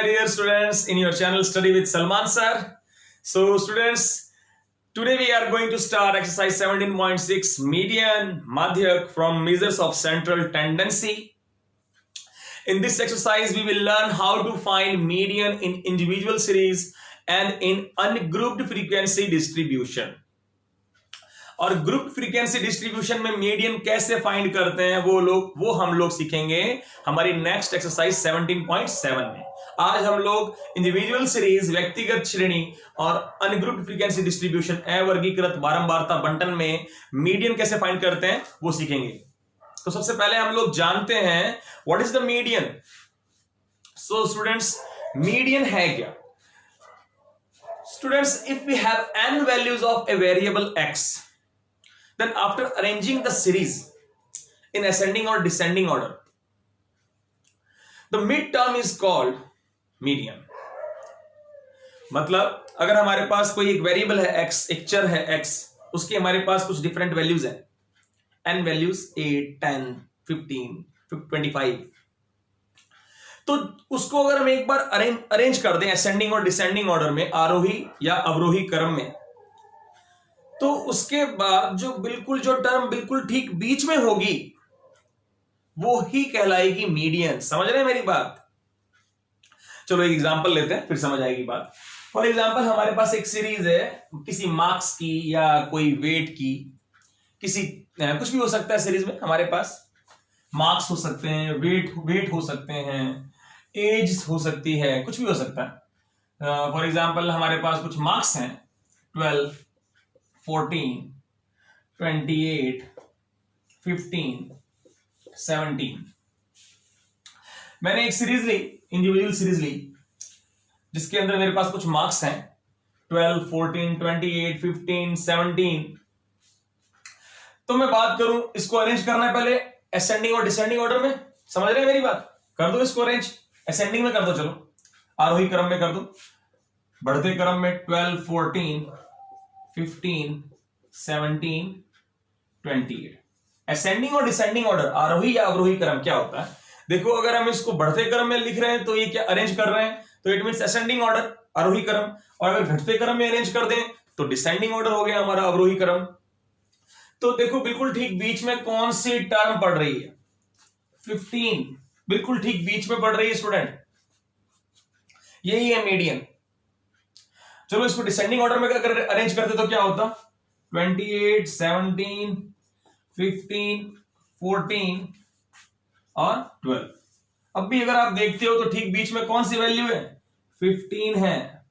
my dear students in your channel Study with Salman sir. So students, today we are going to start exercise 17.6 median madhyak from measures of central tendency. In this exercise we will learn how to find median in individual series and in ungrouped frequency distribution. और group frequency distribution में median कैसे find करते हैं वो हम लोग सीखेंगे हमारी नेक्स्ट एक्सरसाइज 17.7 में। आज हम लोग इंडिविजुअल सीरीज, व्यक्तिगत श्रेणी और अनग्रुप्ड फ्रीक्वेंसी डिस्ट्रीब्यूशन, अवर्गीकृत बारंबारता बंटन में मीडियन कैसे फाइंड करते हैं वो सीखेंगे। तो सबसे पहले हम लोग जानते हैं what is the median. So students, median है क्या? Students, if we have n values of a variable x, then after arranging the series in ascending or descending order, the midterm is called median. मतलब अगर हमारे पास कोई एक variable है x, एक चर है x, उसकी हमारे पास कुछ डिफरेंट वैल्यूज हैं, n वैल्यूज 8, 10, 15, 25, तो उसको अगर हम एक बार अरेंज कर दें असेंडिंग और डिसेंडिंग ऑर्डर में, आरोही या अवरोही क्रम में, तो उसके बाद जो टर्म बिल्कुल ठीक बीच में होगी वो ही कहलाएगी मीडियन। समझ रहे हैं मेरी बात? चलो एक एग्जांपल लेते हैं, फिर समझ आएगी बात। फॉर एग्जांपल हमारे पास एक सीरीज है किसी मार्क्स की या कोई वेट की, किसी कुछ भी हो सकता है सीरीज में। हमारे पास मार्क्स हो सकते हैं, वेट हो सकते हैं, एज हो सकती है, कुछ भी हो सकता है। फॉर एग्जांपल हमारे पास कुछ मार्क्स हैं 12, 14, 28, 15, 17। मैंने एक सीरीज ली, इंडिविजुअल सीरीज ली, जिसके अंदर मेरे पास कुछ मार्क्स हैं 12, 14, 28, 15, 17। तो मैं बात करूं, इसको अरेंज करना है पहले असेंडिंग और डिसेंडिंग ऑर्डर में। समझ रहे हैं मेरी बात? कर दो इसको अरेंज, असेंडिंग में कर दो, चलो आरोही क्रम में कर दो, बढ़ते क्रम में 12, 14, 15, 17, 28। असेंडिंग और डिसेंडिंग ऑर्डर, आरोही या अवरोही क्रम क्या होता है? देखो, अगर हम इसको बढ़ते क्रम में लिख रहे हैं तो ये क्या अरेंज कर रहे हैं, तो इट मींस असेंडिंग ऑर्डर, आरोही क्रम। और अगर घटते क्रम में अरेंज कर दें तो डिसेंडिंग ऑर्डर हो गया हमारा, अवरोही क्रम। तो देखो बिल्कुल ठीक बीच में कौन सी टर्म पड़ रही है? 15 बिल्कुल ठीक बीच में पड़ रही है स्टूडेंट, यही है मीडियन। चलो इसको डिसेंडिंग ऑर्डर में अगर अरेंज करते तो क्या होता? 28, 17, 15, 14 और 12। अब भी अगर आप देखते हो तो ठीक बीच में कौन सी वैल्यू है? 15 है।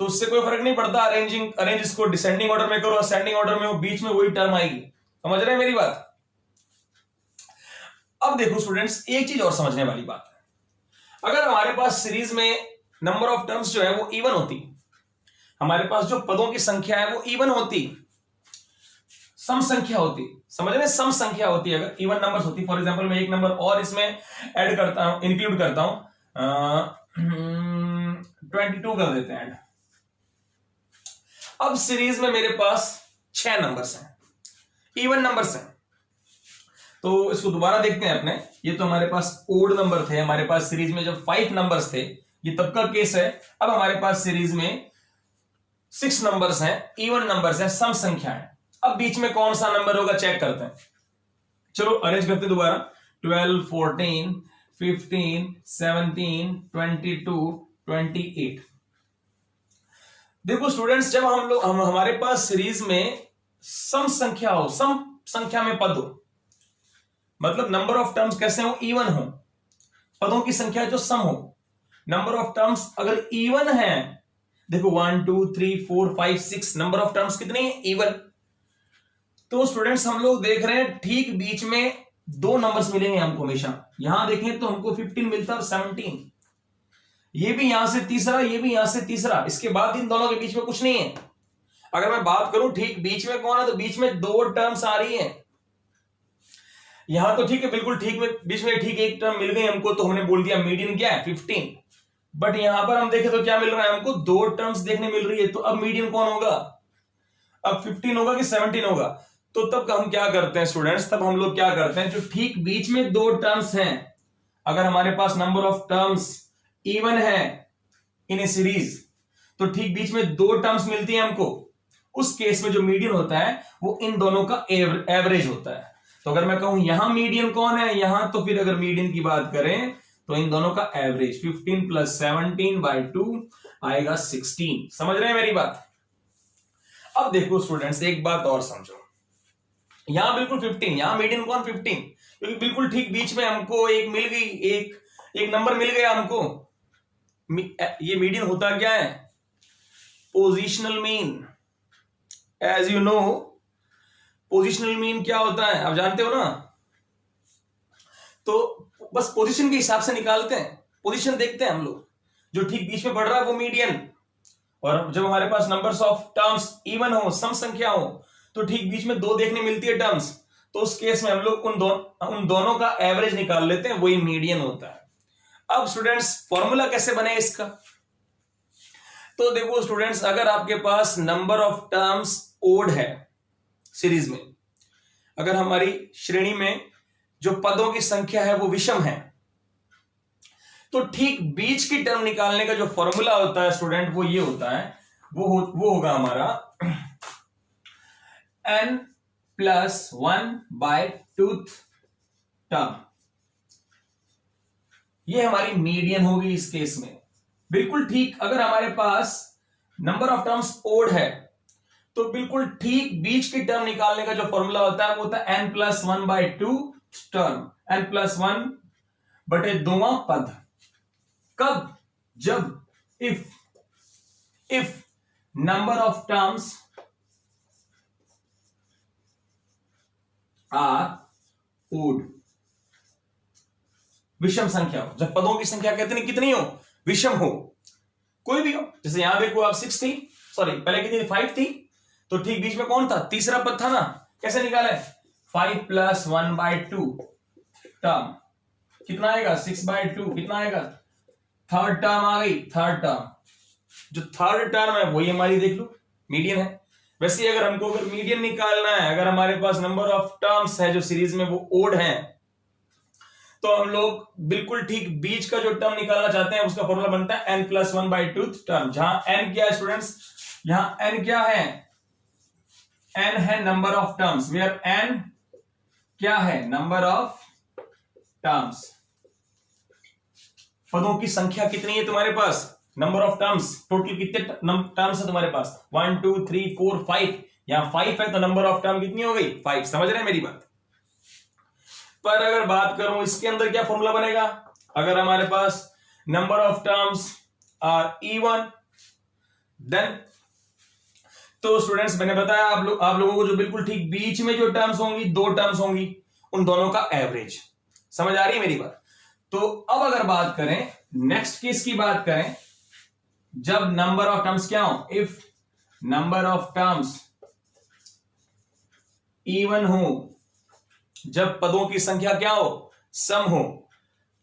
तो उससे कोई फर्क नहीं पड़ता, अरेंज इसको डिसेंडिंग ऑर्डर में करो, असेंडिंग ऑर्डर में हो, बीच में वही टर्म आएगी। समझ रहे हैं मेरी बात? अब देखो स्टूडेंट्स, एक चीज और समझने वाली बात है। अगर हमारे पास सीरीज में नंबर ऑफ टर्म्स जो है वो इवन होती, हमारे पास जो पदों की संख्या है वो इवन होती, सम संख्या होती, समझ रहे हैं? सम संख्या होती, अगर इवन नंबर्स होती। फॉर एग्जांपल मैं एक नंबर और इसमें ऐड करता हूं, इंक्लूड करता हूं, 22 कर देते हैं ऐड। अब सीरीज में मेरे पास 6 नंबर्स हैं, इवन नंबर्स हैं। तो इसको दोबारा देखते हैं अपने। ये तो हमारे पास ओड नंबर थे, हमारे पास सीरीज में जब 5 नंबर्स थे, ये तब का केस है। अब हमारे पास सीरीज में 6 नंबर्स हैं, इवन नंबर्स हैं, सम संख्या है। अब बीच में कौन सा नंबर होगा चेक करते हैं। चलो अरेंज करते दोबारा, 12, 14, 15, 17, 22, 28। देखो स्टूडेंट्स, जब हमारे पास सीरीज में सम संख्या हो, सम संख्या में पद हो, मतलब नंबर ऑफ टर्म्स कैसे हो? इवन हो, पदों की संख्या जो सम हो। नंबर ऑफ टर्म्स अगर इवन है, देखो 1, 2, 3, 4, 5, 6 नंबर ऑफ टर्म्स कितने हैं? इवन। तो स्टूडेंट्स हम लोग देख रहे हैं ठीक बीच में 2 नंबर्स मिलेंगे हमको हमेशा। यहां देखें तो हमको 15 मिलता है और 17। ये भी यहां से तीसरा, ये भी यहां से तीसरा, इसके बाद इन दोनों के बीच में कुछ नहीं है। अगर मैं बात करूं ठीक बीच में कौन है, तो बीच में 2 टर्म्स आ रही हैं। यहां तो ठीक है, बिल्कुल ठीक में बीच में ठीक एक टर्म मिल गई हमको, तो हमने बोल दिया मीडियन क्या है? 15। बट यहां पर हम देखें तो क्या मिल रहा है हमको? 2 टर्म्स देखने मिल रही है। तो अब मीडियन कौन होगा? अब 15 होगा कि 17 होगा? तो तब हम क्या करते हैं स्टूडेंट्स, तब हम लोग क्या करते हैं, जो ठीक बीच में 2 टर्म्स हैं, अगर हमारे पास नंबर ऑफ टर्म्स इवन है इन ए सीरीज, तो ठीक बीच में दो टर्म्स मिलती हैं हमको, उस केस में जो मीडियन होता है वो इन दोनों का एवरेज होता है। तो अगर मैं कहूं यहां मीडियन कौन है यहां, तो फिर अगर मीडियन की बात करें तो इन दोनों का एवरेज 15 + 17/2 आएगा 16। समझ रहे हैं मेरी बात? अब देखो स्टूडेंट्स, एक बात और समझो, यहां बिल्कुल 15, यहां मीडियन कौन 15, क्योंकि बिल्कुल ठीक बीच में हमको एक मिल गई, एक नंबर मिल गया हमको। ये मीडियन होता क्या है? Positional mean. As you know, positional mean क्या होता है आप जानते हो ना? तो बस पोजीशन के हिसाब से निकालते हैं, पोजीशन देखते हैं हम लोग, जो ठीक बीच में पड़ रहा है वो मीडियन। और जब हमारे पास नंबर्स ऑफ टर्म्स इवन हो, सम संख्या हो, तो ठीक बीच में दो देखने मिलती है टर्म्स, तो उस केस में हम लोग उन दोनों का एवरेज निकाल लेते हैं, वही मीडियन होता है। अब स्टूडेंट्स फॉर्मूला कैसे बने इसका? तो देखो स्टूडेंट्स, अगर आपके पास नंबर ऑफ टर्म्स ओड है सीरीज में, अगर हमारी श्रेणी में जो पदों की संख्या है वो विषम है, तो ठीक बीच की टर्म निकालने का जो फॉर्मूला होता है स्टूडेंट, वो ये होता है, वो होगा हमारा n+1/2 टर्म। ये हमारी मीडियन होगी इस केस में। बिल्कुल ठीक, अगर हमारे पास नंबर ऑफ टर्म्स ओड है, तो बिल्कुल ठीक बीच की टर्म निकालने का जो फॉर्मूला होता है वो होता है n+1/2 टर्म, n+1/2 पद। कब? जब if number of terms are odd, विषम संख्या हो, जब पदों की संख्या कितनी हो? विषम हो, कोई भी हो। जैसे यहां देखो आप 6 थी, सॉरी पहले कितनी थी? 5 थी, तो ठीक बीच में कौन था? तीसरा पद था ना। कैसे निकाले? 5+1/2 टर्म कितना आएगा? 6/2 कितना आएगा? थर्ड टर्म आ गई, थर्ड टर्म। जो थर्ड टर्म है वही हमारी देख लो मीडियन है। वैसे अगर हमको अगर मीडियन निकालना है, अगर हमारे पास नंबर ऑफ टर्म्स है जो सीरीज में वो ओड है, तो हम लोग बिल्कुल ठीक बीच का जो टर्म निकालना चाहते हैं उसका फॉर्मूला बनता है n+1/2 टर्म। जहां n क्या है स्टूडेंट्स? यहां n क्या है? n है number of terms, where n क्या है? Number of terms. पदों की संख्या कितनी है तुम्हारे पास? नंबर ऑफ टर्म्स, टोटल कितने टर्म्स है तुम्हारे पास? 1 2 3 4 5। यहां 5 है तो नंबर ऑफ टर्म कितनी हो गई? 5। समझ रहे हैं मेरी बात? पर अगर बात करूं इसके अंदर क्या फॉर्मूला बनेगा? अगर हमारे पास number of terms are even, then तो स्टूडेंट्स मैंने बताया आप लोगों को जो बिल्कुल ठीक बीच में जो टर्म्स होंगी, दो टर्म्स होंगी, उन दोनों का एवरेज। समझ आ रही है मेरी बात? तो अब अगर बात करें नेक्स्ट केस की बात करें, जब नंबर ऑफ टर्म्स क्या हो? If number of terms even हो, जब पदों की संख्या क्या हो? सम हो,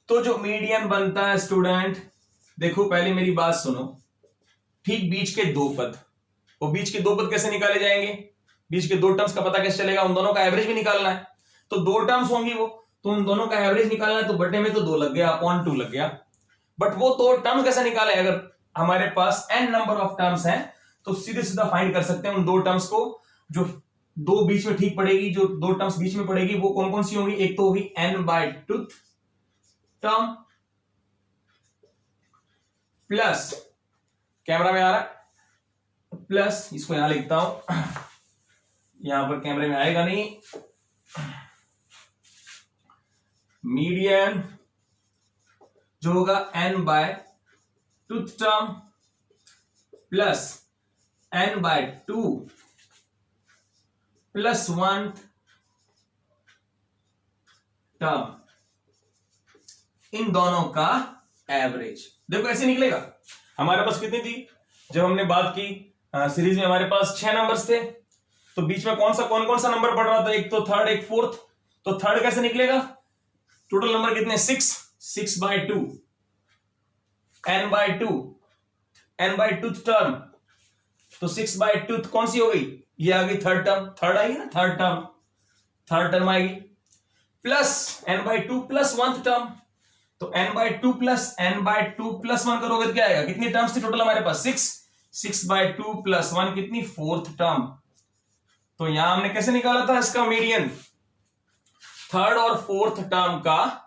तो जो मीडियन बनता है स्टूडेंट, देखो पहले मेरी बात सुनो, ठीक बीच के दो पद, वो बीच के दो पद कैसे निकाले जाएंगे? बीच के दो टर्म्स का पता कैसे चलेगा? उन दोनों का एवरेज भी निकालना है, तो दो टर्म्स होंगी वो, तो उन दोनों का एवरेज निकालना है, तो बटे में तो 2 लग गया, अपॉन 2 लग गया। बट वो दो टर्म कैसे निकाले? अगर हमारे पास n नंबर ऑफ टर्म्स हैं, तो सीधे सीधा फाइंड कर सकते हैं उन दो टर्म्स को, जो दो बीच में ठीक पड़ेगी, जो दो टर्म्स बीच में पड़ेगी वो कौन कौन सी होंगी? एक तो होगी n/2 टर्म, प्लस, कैमरा में आ रहा है, प्लस इसको यहां लिखता हूं, यहां पर कैमरे में आएगा नहीं, मीडियन जो होगा n/2 term plus n/2 + 1 term, इन दोनों का एवरेज। देखो ऐसे निकलेगा। हमारे पास कितनी थी जब हमने बात की सीरीज में? हमारे पास 6 नंबर्स थे, तो बीच में कौन कौन सा नंबर पड़ रहा था? एक तो थर्ड, एक फोर्थ। तो थर्ड कैसे निकलेगा? टोटल नंबर कितने? 6/2 n/2 टर्म, तो 6/2 कौन सी हो गई? ये आ गई थर्ड टर्म, थर्ड आएगी ना, थर्ड टर्म आएगी, प्लस n/2 + 1 टर्म, तो n/2 + 1 करोगे तो क्या आएगा, कितनी टर्म्स थी टोटल हमारे पास, 6/2 + 1 कितनी, 4th टर्म। तो यहां हमने कैसे निकाला था इसका मीडियन, 3rd और 4th टर्म का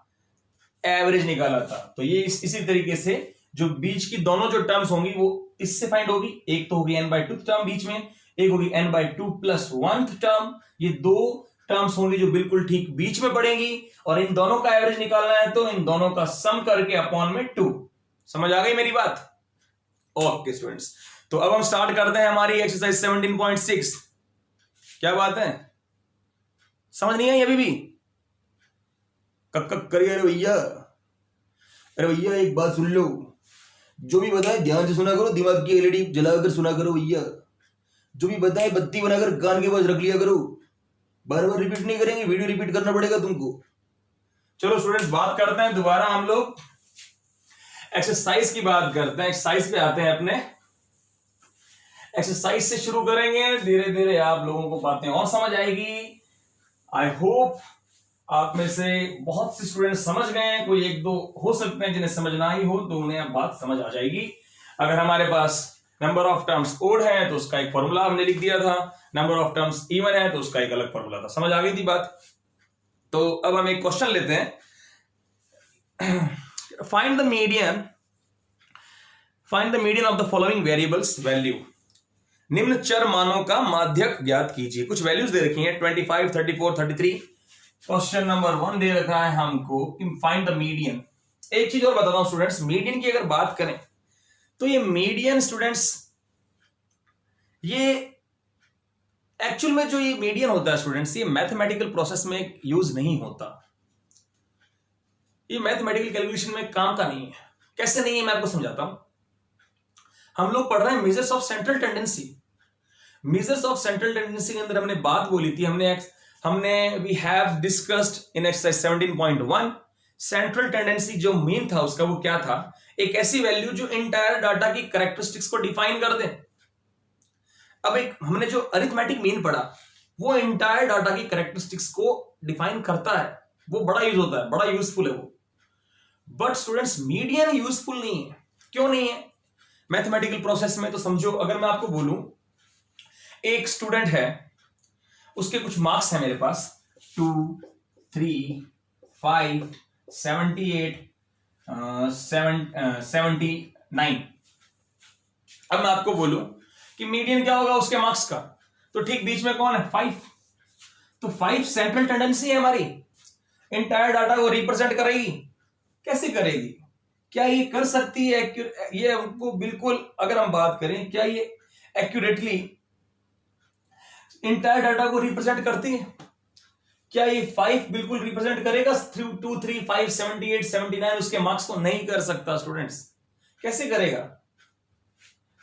एवरेज निकाला था। तो ये इसी तरीके से जो बीच की दोनों जो टर्म्स होंगी वो इससे फाइंड होगी। एक तो होगी n/2 टर्म बीच में, एक होगी n/2 + 1 टर्म। ये दो टर्म्स होंगी जो बिल्कुल ठीक बीच में पड़ेंगी, और इन दोनों का एवरेज निकालना है तो इन दोनों का सम करके अपॉन में 2। समझ आ गई मेरी बात? ओके स्टूडेंट्स, तो अब हम स्टार्ट करते हैं हमारी एक्सरसाइज 17.6। क्या बात है, समझ नहीं आई अभी भी? कक करिए। अरे भैया, अरे भैया एक बात सुन लो, जो भी बताए ध्यान से सुना करो, दिमाग की एलईडी जलाकर सुना करो भैया। जो भी बताए बत्ती बनाकर कान के पास रख लिया करो, बार बार रिपीट नहीं करेंगे, वीडियो रिपीट करना पड़ेगा तुमको। चलो स्टूडेंट्स, बात करते हैं दोबारा हम लोग एक्सरसाइज की बात करते हैं। एक्सरसाइज पे आते हैं, अपने एक्सरसाइज से शुरू करेंगे। धीरे धीरे आप लोगों को बातें और समझ आएगी। आई होप आप में से बहुत से स्टूडेंट समझ गए हैं, कोई एक दो हो सकते हैं जिन्हें समझ ना ही हो, तो उन्हें अब बात समझ आ जाएगी। अगर हमारे पास नंबर ऑफ टर्म्स ओड है तो उसका एक फॉर्मूला हमने लिख दिया था, नंबर ऑफ टर्म्स इवन है तो उसका एक अलग फॉर्मूला था। समझ आ गई थी बात? तो अब हम एक क्वेश्चन लेते हैं। Find the median of the following variables value. निम्न चर मानों का माध्यक ज्ञात कीजिए। कुछ वैल्यूज दे रखी हैं 25, 34, 33। क्वेश्चन नंबर 1 दे रखा है हमको कि फाइंड द मीडियन। एक चीज और बताता हूं स्टूडेंट्स, मीडियन की अगर बात करें तो ये मीडियन स्टूडेंट्स, ये एक्चुअल में जो ये मीडियन होता है स्टूडेंट्स, ये मैथमेटिकल प्रोसेस में यूज नहीं होता। ये मैथमेटिकल कैलकुलेशन में काम का नहीं है। कैसे नहीं है मैं आपको समझाता हूं। हम लोग पढ़ रहे हैं measures of central tendency. Measures of central tendency के अंदर हमने बात बोली थी, हमने we have discussed in exercise 17.1 central tendency. जो मीन था उसका वो क्या था, एक ऐसी वैल्यू जो इंटायर डाटा की कैरेक्टरिस्टिक्स को डिफाइन कर दे। अब एक हमने जो अरिथमेटिक मीन पढ़ा वो इंटायर डाटा की कैरेक्टरिस्टिक्स को डिफाइन करता है, वो बड़ा यूज होता है, बड़ा यूजफुल है वो। बट स्टूडेंट्स मीडियन यूजफुल नहीं है। क्यों नहीं है मैथमेटिकल प्रोसेस में? तो समझो, अगर मैं आपको बोलूं एक स्टूडेंट है, उसके कुछ मार्क्स हैं मेरे पास 2, 3, 5, 78, 79। अब मैं आपको बोलूं कि मीडियन क्या होगा उसके मार्क्स का, तो ठीक बीच में कौन है, 5। तो 5 सेंट्रल टेंडेंसी है हमारी, इंटायर डाटा को रिप्रेजेंट करेगी। कैसे करेगी? क्या ये कर सकती है? ये हमको बिल्कुल, अगर हम बात करें, क्या ये एक्यूरेटली इंटायर डाटा को रिप्रेजेंट करती है? क्या ये 5 बिल्कुल रिप्रेजेंट करेगा 2, 3, 5, 78, 79 उसके मार्क्स को? नहीं कर सकता स्टूडेंट्स। कैसे करेगा?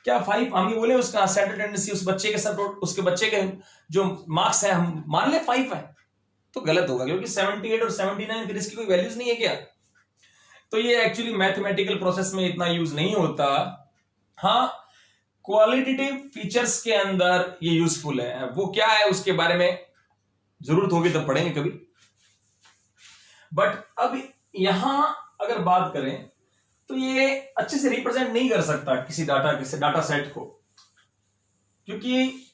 क्या 5 हम ये बोले उसका सेंट्रल टेंडेंसी उस बच्चे के साथ, उसके बच्चे के जो मार्क्स है हम मान ले 5 है, तो गलत होगा, क्योंकि 78 और 79 फिर इसकी कोई वैल्यूज नहीं है क्या? तो ये एक्चुअली मैथमेटिकल प्रोसेस में इतना यूज नहीं होता। हाँ, क्वालिटेटिव फीचर्स के अंदर ये यूजफुल है। वो क्या है उसके बारे में जरूरत होगी तब पढ़ेंगे कभी। बट अब यहां अगर बात करें तो ये अच्छे से रिप्रेजेंट नहीं कर सकता किसी डाटा सेट को, क्योंकि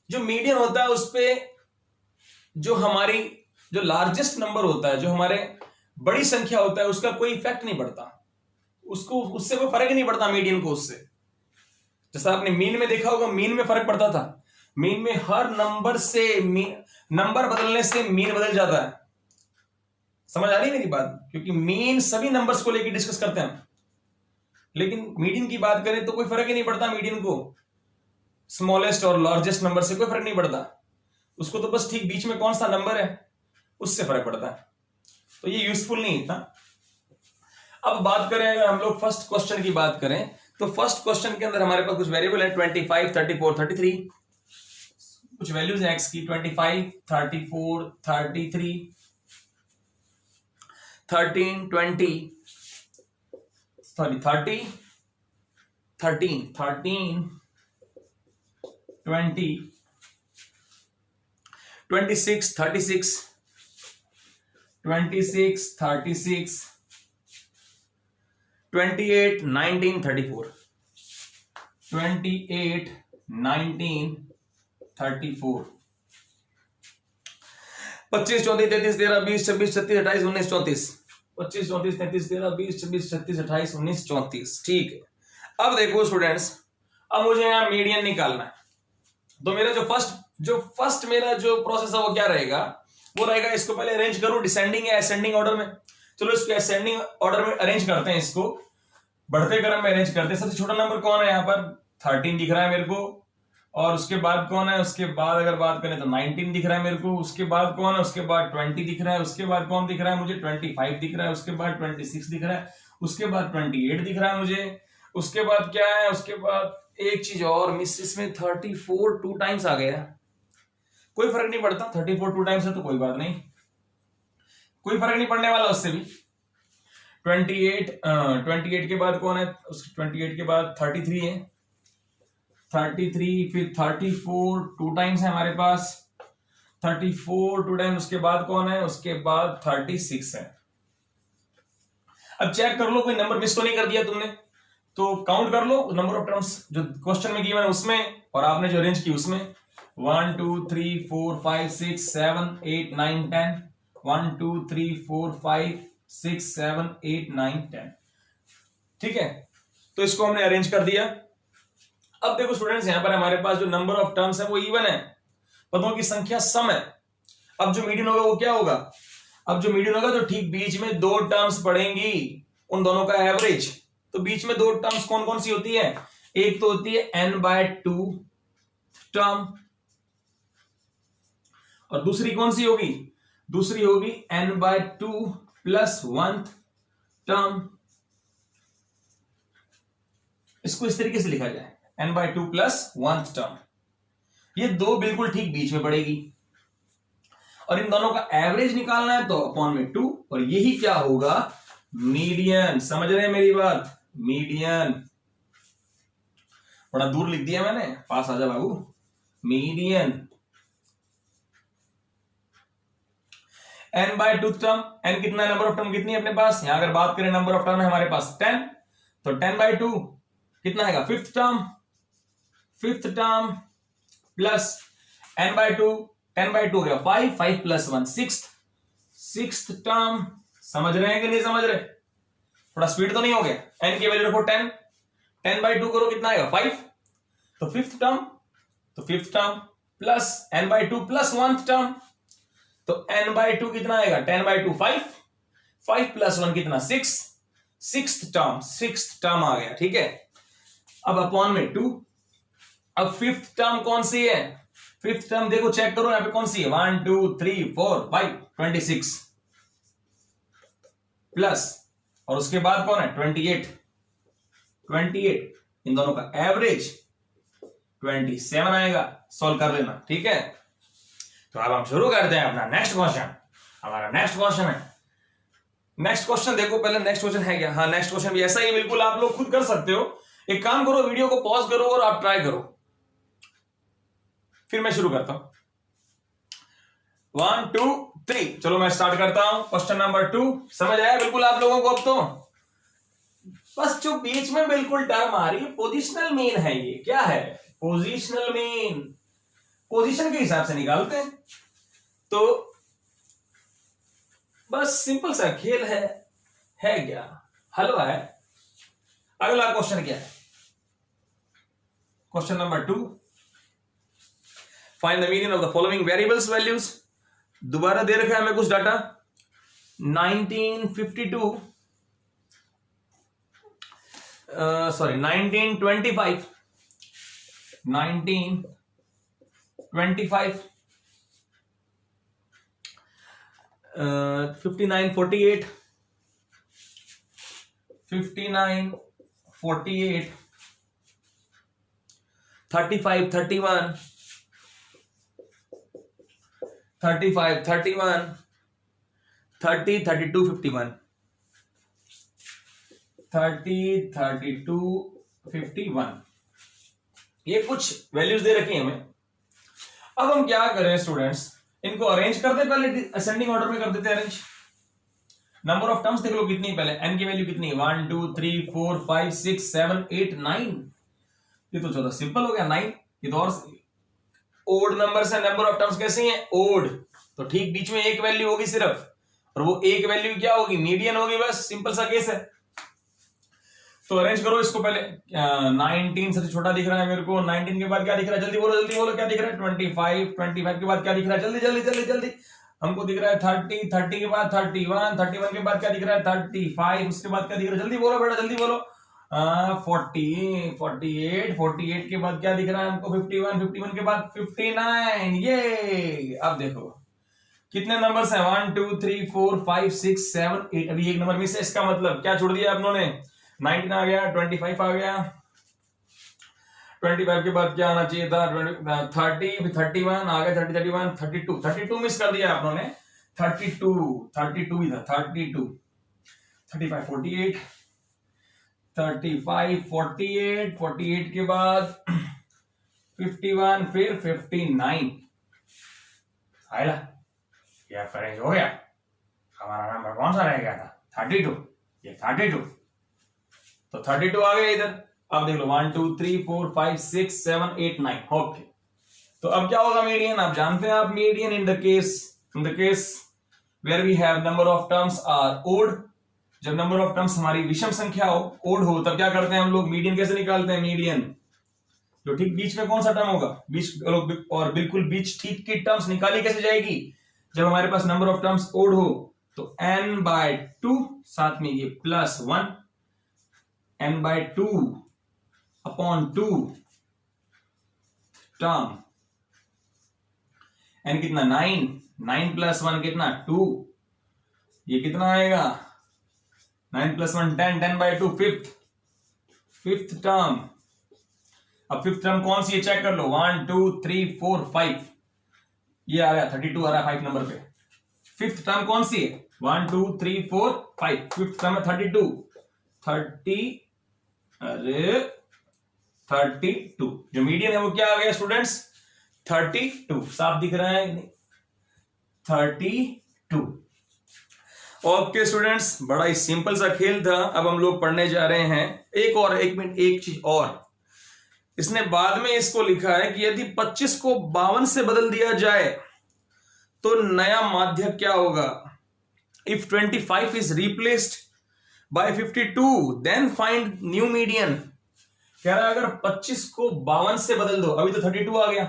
जो मीडियन होता है उस पे जो हमारी जो लार्जेस्ट नंबर होता है, जो हमारे बड़ी संख्या होता है, उसका कोई इफेक्ट नहीं पड़ता, उसको उससे कोई फर्क नहीं पड़ता मीडियन को उससे। जैसा आपने मीन में देखा होगा, मीन में फर्क पड़ता था। मीन में हर नंबर से नंबर बदलने से मीन बदल जाता है। समझ आ रही मेरी बात? क्योंकि मीन सभी नंबर्स को लेकर डिस्कस करते हैं, लेकिन मीडियन की बात करें तो कोई फर्क ही नहीं पड़ता मीडियन को। स्मॉलेस्ट और लार्जेस्ट नंबर से कोई फर्क नहीं पड़ता उसको, तो बस ठीक बीच में कौन सा नंबर है उससे फर्क पड़ता है। तो ये यूजफुल नहीं था। अब बात करें, अगर हम लोग फर्स्ट क्वेश्चन की बात करें, तो फर्स्ट क्वेश्चन के अंदर हमारे पास कुछ वेरिएबल है 25, 34, 33। कुछ वैल्यूज है एक्स की 25, 34, 33, 13, 20, सॉरी 30, 13, 20, 26, 36, 26, 36, 28 19 34, 28 19 34, 25 34 33 13 20 26 36 28 19 34, 25 34 33 13 20 26 36 28 19 34। ठीक है, अब देखो स्टूडेंट्स, अब मुझे यहाँ मीडियन निकालना है। तो मेरा जो फर्स्ट मेरा जो प्रोसेस है वो क्या रहेगा, वो रहेगा इसको पहले अरेंज करूं डिसेंडिंग या असेंडिंग ऑर्डर में। चलो इसको असेंडिंग ऑर्डर में अरेंज करते हैं, इसको बढ़ते क्रम में अरेंज करते हैं। सबसे छोटा नंबर कौन है यहाँ पर, 13 दिख रहा है मेरे को, और उसके बाद कौन है, उसके बाद अगर बात करें तो 19 दिख रहा है मेरे को, उसके बाद कौन है, उसके बाद 20 दिख रहा है, उसके बाद कौन दिख रहा है मुझे, 25 दिख रहा है, उसके बाद 26 दिख रहा है, उसके बाद 28 दिख रहा है मुझे, उसके बाद क्या है, उसके बाद एक चीज और मिस, इसमें 34 2 टाइम्स आ गया। कोई फर्क नहीं पड़ता, 34 2 टाइम्स है तो कोई बात नहीं, कोई फर्क नहीं पड़ने वाला उससे भी। 28 के बाद कौन है, 28 के बाद 33 है, 33 फिर 34 2 टाइम्स है हमारे पास, 34 2 टाइम्स, उसके बाद कौन है, उसके बाद 36 है। अब चेक कर लो कोई नंबर मिस तो नहीं कर दिया तुमने, तो काउंट कर लो नंबर ऑफ टर्म्स जो क्वेश्चन में गिवन है उसमें और आपने जो अरेंज की उसमें। 1 2 3 4 5 6 7 8 9 10, 1 2 3 4 5 6 7 8 9 10। ठीक है, तो इसको हमने अरेंज कर दिया। अब देखो स्टूडेंट्स, यहां पर हमारे पास जो नंबर ऑफ टर्म्स है वो इवन है, पदों की संख्या सम है। अब जो मीडियन होगा वो क्या होगा, अब जो मीडियन होगा तो ठीक बीच में दो टर्म्स पड़ेंगी, उन दोनों का एवरेज। तो बीच में दो टर्म्स कौन कौन सी होती है, एक तो होती है n/2 टर्म, और दूसरी कौन सी होगी, दूसरी होगी n/2 प्लस 1 टर्म। इसको इस तरीके से लिखा जाए, n/2 प्लस 1 टर्म, ये दो बिल्कुल ठीक बीच में पड़ेगी, और इन दोनों का एवरेज निकालना है तो अपॉन में 2, और यही क्या होगा, मीडियन। समझ रहे हैं मेरी बात, मीडियन। बड़ा दूर लिख दिया मैंने, पास आ जा बाबू। मीडियन n/2 टर्म, n कितना नंबर ऑफ टर्म कितनी है अपने पास, यहां अगर बात करें नंबर ऑफ टर्म है हमारे पास 10, तो 10/2 कितना आएगा, फिफ्थ टर्म प्लस n/2, 10/2 हो गया 5, 5 प्लस 1 सिक्स्थ टर्म। समझ रहे हैं कि नहीं समझ रहे, थोड़ा स्पीड तो नहीं हो गया। n की वैल्यू रखो 10, 10/2 करो कितना आएगा 5, तो fifth term plus n/2 plus 1 term, तो n/2 कितना आएगा, 10/2 5, 5 प्लस 1 कितना 6, सिक्स्थ टर्म आ गया। ठीक है, अब अपॉन में 2। अब फिफ्थ टर्म कौन सी है, फिफ्थ टर्म देखो चेक करो यहां पे कौन सी है, 1 2 3 4 5 26 प्लस, और उसके बाद कौन है 28, इन दोनों का एवरेज 27 आएगा। सॉल्व कर लेना, ठीक है। तो अब हम शुरू करते हैं अपना नेक्स्ट क्वेश्चन। हमारा नेक्स्ट क्वेश्चन है, नेक्स्ट क्वेश्चन देखो पहले नेक्स्ट क्वेश्चन है क्या, हाँ नेक्स्ट क्वेश्चन भी ऐसा ही बिल्कुल आप लोग खुद कर सकते हो। एक काम करो, वीडियो को पॉज करो और आप ट्राई करो, फिर मैं शुरू करता हूं। 1 2 3, चलो मैं स्टार्ट करता हूं। क्वेश्चन नंबर 2 समझ आया बिल्कुल आप लोगों को। अब तो बस जो बीच में बिल्कुल टर्म आ रही है पोजिशनल मीन है, ये क्या है, पोजिशनल मीन, पोजीशन के हिसाब से निकालते हैं। तो बस सिंपल सा खेल है क्या, हलवा है। अगला क्वेश्चन क्या है, question number 2, find the meaning of the following variables values. दोबारा दे रखा है हमें कुछ डाटा, 1925 1925 5948 35 31 30 32 51 30 32 51, ये कुछ वैल्यूज दे रखी हैं हमें। अब हम क्या करें स्टूडेंट्स, इनको अरेंज कर दे, पहले असेंडिंग ऑर्डर में कर देते हैं अरेंज। नंबर ऑफ टर्म्स देख लो कितनी, पहले एन की वैल्यू कितनी, 1 2 3 4 5 6 7 8 9, ये तो चलो सिंपल हो गया 9। ये तो और ओड नंबर से नंबर ऑफ टर्म्स कैसे हैं, ओड, तो ठीक बीच में एक वैल्यू होगी सिर्फ, और वो एक वैल्यू क्या होगी, मीडियन होगी, बस सिंपल सा केस है। तो अरेंज करो इसको, पहले 19 सबसे छोटा दिख रहा है मेरे को, 19 के बाद क्या दिख रहा है, जल्दी बोलो क्या दिख रहा है, 25, 25 के बाद क्या दिख रहा है, जल्दी जल्दी जल्दी जल्दी, हमको दिख रहा है 30, 30 के बाद 31, 31 के बाद क्या दिख रहा है 35, उसके बाद क्या दिख रहा है, जल्दी बोलो बेटा जल्दी बोलो, 40, 48, 48 के बाद क्या दिख रहा है हमको 51, 51 के बाद 59, ये अब देखो कितने नंबर्स हैं, 1 2 3 4 5 6 7 8, अभी एक नंबर मिस है, इसका मतलब क्या छोड़ दिया आप लोगों ने, 19 आ गया, 25 आ गया, 25 के बाद क्या आना चाहिए था 30, 31 आ गया, 30 31 32, 32 मिस कर दिया आप लोगों ने, 32 भी था, 32 35 48 35 48 48 के बाद 51 फिर 59, आया क्या करेंगे, हो गया, हमारा नंबर कौन सा रह गया था 32, ये 32, तो 32 आ गया इधर। अब देख लो 1 2 3 4 5 6 7 8 9, ओके। तो अब क्या होगा मीडियन, आप जानते हैं आप median in the case where we have number of terms are odd, जब नंबर ऑफ टर्म्स हमारी विषम संख्या हो, ओड हो, तब क्या करते हैं हम लोग, मीडियन कैसे निकालते हैं, मीडियन जो ठीक बीच में कौन सा टर्म होगा, बीच और बिल्कुल बीच ठीक की टर्म्स निकाली कैसे जाएगी, जब हमारे पास नंबर ऑफ टर्म्स ओड हो, तो n/2 साथ में ये +1, n/2 अपॉन 2 टर्म, n कितना 9, 9 + 1 कितना 2, ये कितना आएगा 9 + 1 10, 10/2 फिफ्थ टर्म। अब फिफ्थ टर्म कौन सी है चेक कर लो, 1 2 3 4 5, ये आ रहा है 32 आ रहा है 5 नंबर पे, फिफ्थ टर्म कौन सी है 1 2 3 4 5, फिफ्थ टर्म है 32, 32, जो मीडियन है वो क्या आ गया स्टूडेंट्स 32, साफ दिख रहा है 32। ओके स्टूडेंट्स, बड़ा ही सिंपल सा खेल था। अब हम लोग पढ़ने जा रहे हैं एक मिनट एक चीज और, इसने बाद में इसको लिखा है कि यदि 25 को 52 से बदल दिया जाए तो नया माध्य क्या होगा, if 25 is replaced by 52 then find new median. कह रहा है अगर 25 को 52 से बदल दो, अभी तो 32 आ गया,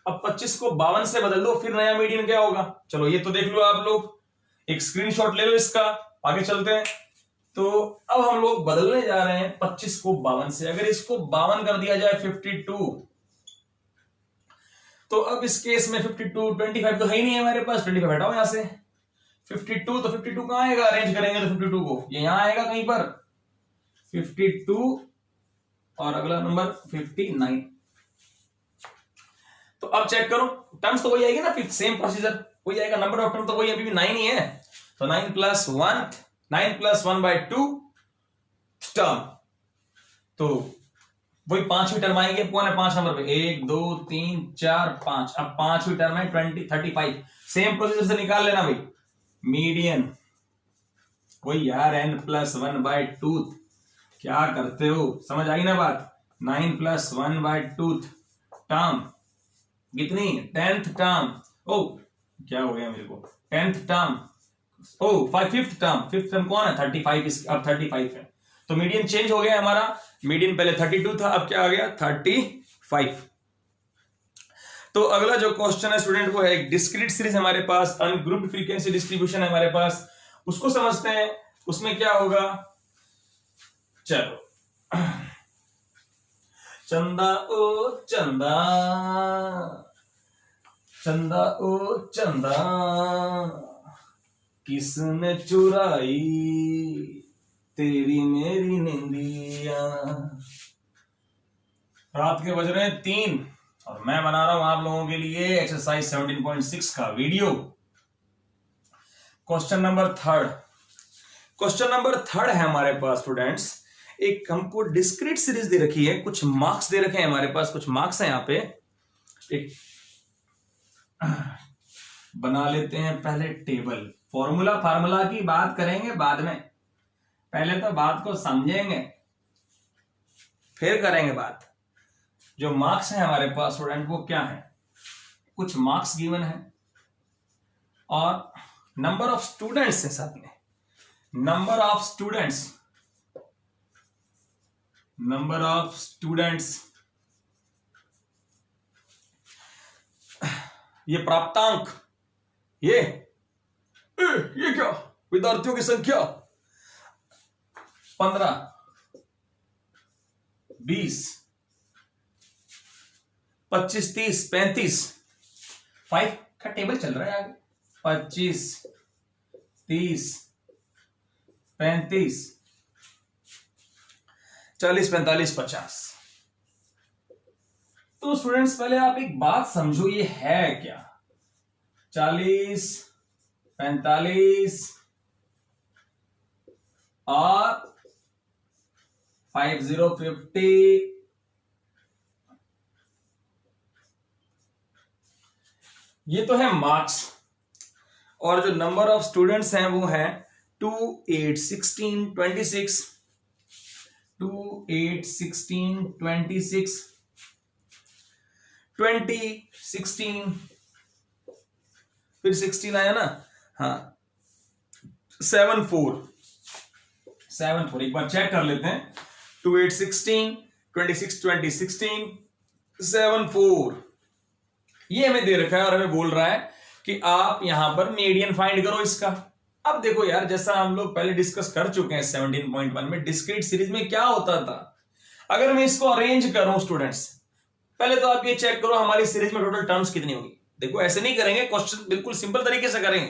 अब 25 को 52 से बदल दो, फिर नया मीडियन क्या होगा, चलो ये तो देख लो आप लोग, एक स्क्रीनशॉट ले लो इसका, आगे चलते हैं। तो अब हम लोग बदलने जा रहे हैं 25 को 52 से, अगर इसको 52 कर दिया जाए 52, तो अब इस केस में 52, 25 तो है ही नहीं है हमारे पास, 25 हटाओ यहां से, 52 तो 52 कहां आएगा, अरेंज करेंगे तो 52 को ये यहां आएगा कहीं पर 52 और अगला नंबर 59। तो अब चेक करो, टर्म्स तो वही आएगी ना, फिर सेम प्रोसीजर वही आएगा, नंबर ऑफ टर्म तो वही अभी भी 9 ही है, तो 9 + 1/2 टर्म, तो वही 5वीं टर्म आएंगे, कौन है 5 नंबर पे, 1 2 3 4 5, अब 5वीं टर्म है 35, सेम प्रोसीजर से निकाल लेना भाई, मीडियन वही यार n + 1/2, क्या करते हो, समझ आई ना बात, 9 + 1/2 टर्म कितनी 10th टर्म, ओ क्या हो गया मेरे को, 10th टर्म, ओ 5th टर्म कौन है 35, अब 35 है, तो मीडियन चेंज हो गया हमारा, मीडियन पहले 32 था, अब क्या आ गया 35। तो अगला जो क्वेश्चन है स्टूडेंट वो है एक डिस्क्रीट सीरीज हमारे पास, अनग्रुप्ड फ्रीक्वेंसी डिस्ट्रीब्यूशन है हमारे पास, उसको समझते हैं, उसमें क्या होगा, चलो चंदा ओ चंदा, चंदा ओ चंदा, किसने चुराई तेरी मेरी निंदिया। रात के बज रहे हैं 3 और मैं बना रहा हूं आप लोगों के लिए एक्सरसाइज 17.6 का वीडियो। क्वेश्चन नंबर थर्ड है हमारे पास स्टूडेंट्स, एक हमको डिस्क्रीट सीरीज दे रखी है, कुछ मार्क्स दे रखे हैं हमारे पास, कुछ मार्क्स हैं यहाँ पे, एक बना लेते हैं पहले टेबल। फार्मूला की बात करेंगे बाद में, पहले तो बात को समझेंगे फिर करेंगे बात। जो मार्क्स है हमारे पास स्टूडेंट वो क्या है, कुछ मार्क्स गिवन है और नंबर ऑफ स्टूडेंट्स है साथ में। नंबर ऑफ स्टूडेंट्स ये प्राप्तांक, ये क्या, विद्यार्थियों की संख्या 15, 20, 25, 30, 35, 5 का टेबल चल रहा है आगे। 25, 30, 35, 40, 45, 50। तो स्टूडेंट्स पहले आप एक बात समझो, ये है क्या? 40, 45 और 50, 50, ये तो है मार्क्स। और जो नंबर ऑफ स्टूडेंट्स हैं वो है 2, 8, 16, 26, 2, 8, 16, 26, 20, 16, फिर 16 आया ना, हाँ 7, 4, एक बार चेक कर लेते हैं। 2, 8, 16, 26, 20, 16, 7, 4, ये हमें दे रखा है और हमें बोल रहा है कि आप यहां पर मीडियन फाइंड करो इसका। अब देखो यार, जैसा हम लोग पहले डिस्कस कर चुके हैं 17.1 में, डिस्क्रीट सीरीज में क्या होता था, अगर मैं इसको अरेंज करूं स्टूडेंट्स, पहले तो आप ये चेक करो हमारी सीरीज में टोटल टर्म्स कितनी होगी। देखो ऐसे नहीं करेंगे, क्वेश्चन बिल्कुल सिंपल तरीके से करेंगे,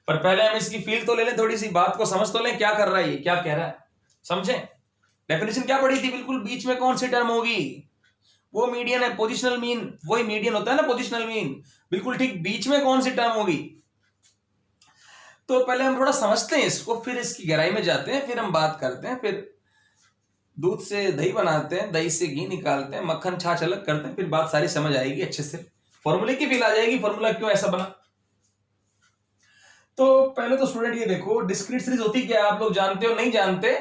पर पहले हम इसकी फील तो ले लें, थोड़ी सी बात को समझ तो लें, क्या कर रहा है ये, क्या कह रहा है, समझें। डेफिनेशन क्या पढ़ी थी, बिल्कुल बीच में कौन सी टर्म होगी, वो मीडियन है, पोजिशनल मीन, वही मीडियन होता है ना पोजिशनल मीन, बिल्कुल ठीक बीच में कौन सी टर्म होगी। तो पहले हम थोड़ा समझते हैं इसको, फिर इसकी गहराई में जाते हैं, फिर हम बात करते हैं, फिर दूध से दही बनाते हैं, दही से घी निकालते हैं, मक्खन छाछ अलग करते हैं, फिर बात सारी समझ आएगी अच्छे से, फॉर्मूले की फील आ जाएगी, फॉर्मूला क्यों ऐसा बना। तो पहले तो स्टूडेंट ये देखो, डिस्क्रीट सीरीज होती क्या है, आप लोग जानते हो, नहीं जानते?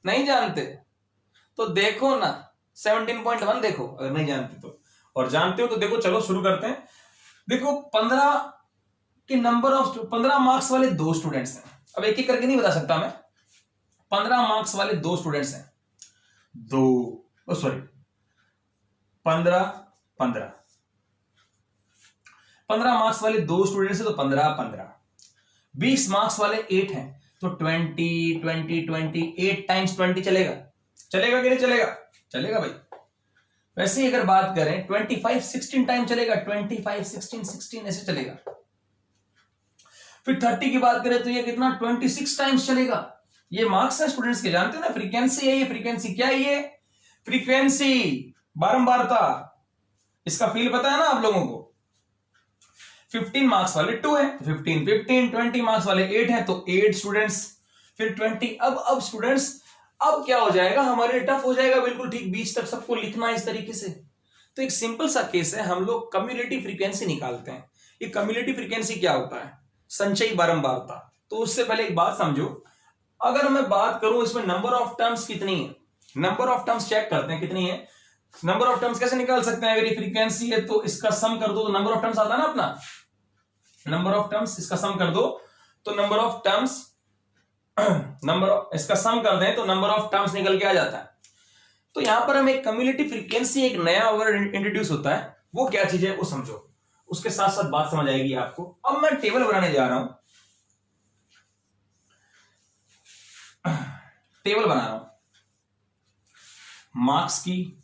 नहीं जानते तो देखो ना 17.1 देखो, अगर नहीं जानते तो, और जानते हो तो देखो। चलो शुरू करते हैं। देखो 15 के नंबर ऑफ 15 मार्क्स वाले 2 स्टूडेंट्स हैं। अब एक एक करके नहीं बता सकता मैं, 15 मार्क्स वाले 2 स्टूडेंट्स हैं, 15 मार्क्स वाले 2 स्टूडेंट्स हैं तो 15। 20 मार्क्स वाले 8 हैं तो 20, 8 टाइम्स 20 चलेगा कि नहीं चलेगा? चलेगा भाई। वैसे ही अगर बात करें 25, 16 टाइम चलेगा, 25, 16 ऐसे चलेगा। फिर 30 की बात करें तो ये कितना, 26 टाइम्स चलेगा। ये मार्क्स है स्टूडेंट्स के, जानते हो ना, फ्रीक्वेंसी है ये, फ्रीक्वेंसी क्या है ये, फ्रीक्वेंसी, बारंबारता, इसका फील पता है ना आप लोगों को। 15 मार्क्स वाले 2 है, 15, 20 मार्क्स वाले 8 है तो 8 स्टूडेंट्स, फिर 20। अब स्टूडेंट्स, अब क्या हो जाएगा, हमारे टफ हो जाएगा, बिल्कुल ठीक बीच तक सबको लिखना है इस तरीके से। तो एक सिंपल सा केस है, हम लोग कम्युलेटिव फ्रीक्वेंसी निकालते हैं। ये कम्युलेटिव फ्रीक्वेंसी क्या होता है, संचयी बारंबारता। तो उससे पहले एक बात समझो, अगर मैं बात करूं इसमें नंबर ऑफ टर्म्स कितनी है, नंबर ऑफ टर्म्स चेक करते हैं कितनी है। नंबर ऑफ टर्म्स कैसे निकाल सकते हैं, अगर ये फ्रीक्वेंसी है तो इसका सम कर दो तो नंबर ऑफ टर्म्स आता है ना अपना, नंबर ऑफ टर्म्स, इसका सम कर दो तो नंबर ऑफ टर्म्स, इसका सम कर दें तो नंबर ऑफ टर्म्स निकल के आ जाता है। तो यहां पर हम एक कम्युलेटिव फ्रीक्वेंसी, एक नया वर्ड इंट्रोड्यूस होता है, वो क्या चीज है वो समझो, उसके साथ साथ बात समझ आएगी आपको। अब मैं टेबल बनाने जा रहा हूं, टेबल बना रहा हूं मार्क्स की,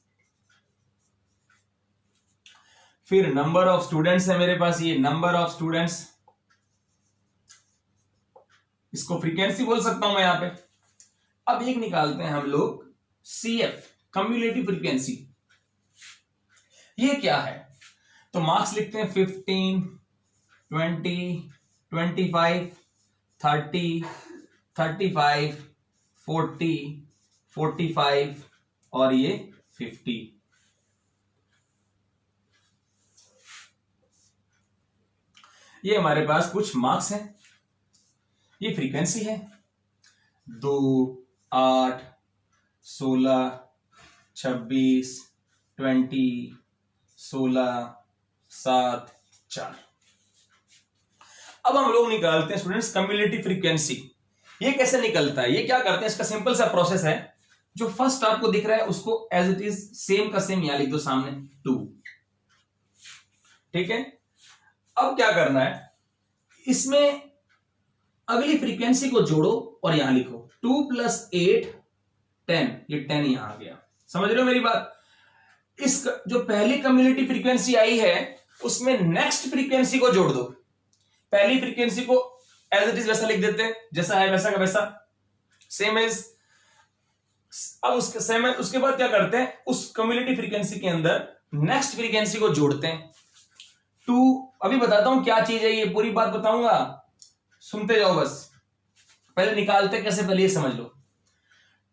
फिर नंबर ऑफ स्टूडेंट्स है मेरे पास, ये नंबर ऑफ स्टूडेंट्स, इसको फ्रीक्वेंसी बोल सकता हूं मैं यहां पे। अब एक निकालते हैं हम लोग CF, कम्युलेटिव फ्रीक्वेंसी, ये क्या है। तो मार्क्स लिखते हैं 15, 20, 25, 30, 35, 40, 45 और ये 50। ये हमारे पास कुछ मार्क्स हैं, ये फ्रीक्वेंसी है 2, 8, 16, 26, 20, 16, 7, 4। अब हम लोग निकालते हैं स्टूडेंट्स कम्युलेटिव फ्रीक्वेंसी। ये कैसे निकलता है, ये क्या करते हैं, इसका सिंपल सा प्रोसेस है। जो फर्स्ट आपको दिख रहा है उसको एज इट इज सेम का सेम यहां लिख दो सामने 2, ठीक है। अब क्या करना है, इसमें अगली फ्रीक्वेंसी को जोड़ो और यहां लिखो 2 + 8 10, ये 10 यहां आ गया। समझ रहे हो मेरी बात। इस जो पहली कम्युलेटिव फ्रीक्वेंसी आई है उसमें नेक्स्ट फ्रीक्वेंसी को जोड़ दो। पहली फ्रीक्वेंसी को एज इट इज वैसा लिख देते हैं, जैसा है वैसा का वैसा, सेम एज। अब उसके बाद क्या करते हैं, उस कम्युलेटिव फ्रीक्वेंसी के अंदर नेक्स्ट फ्रीक्वेंसी को जोड़ते हैं 2। अभी बताता हूं क्या चीज है, ये पूरी बात बताऊंगा, सुनते जाओ बस। पहले निकालते कैसे, पहले ये समझ लो।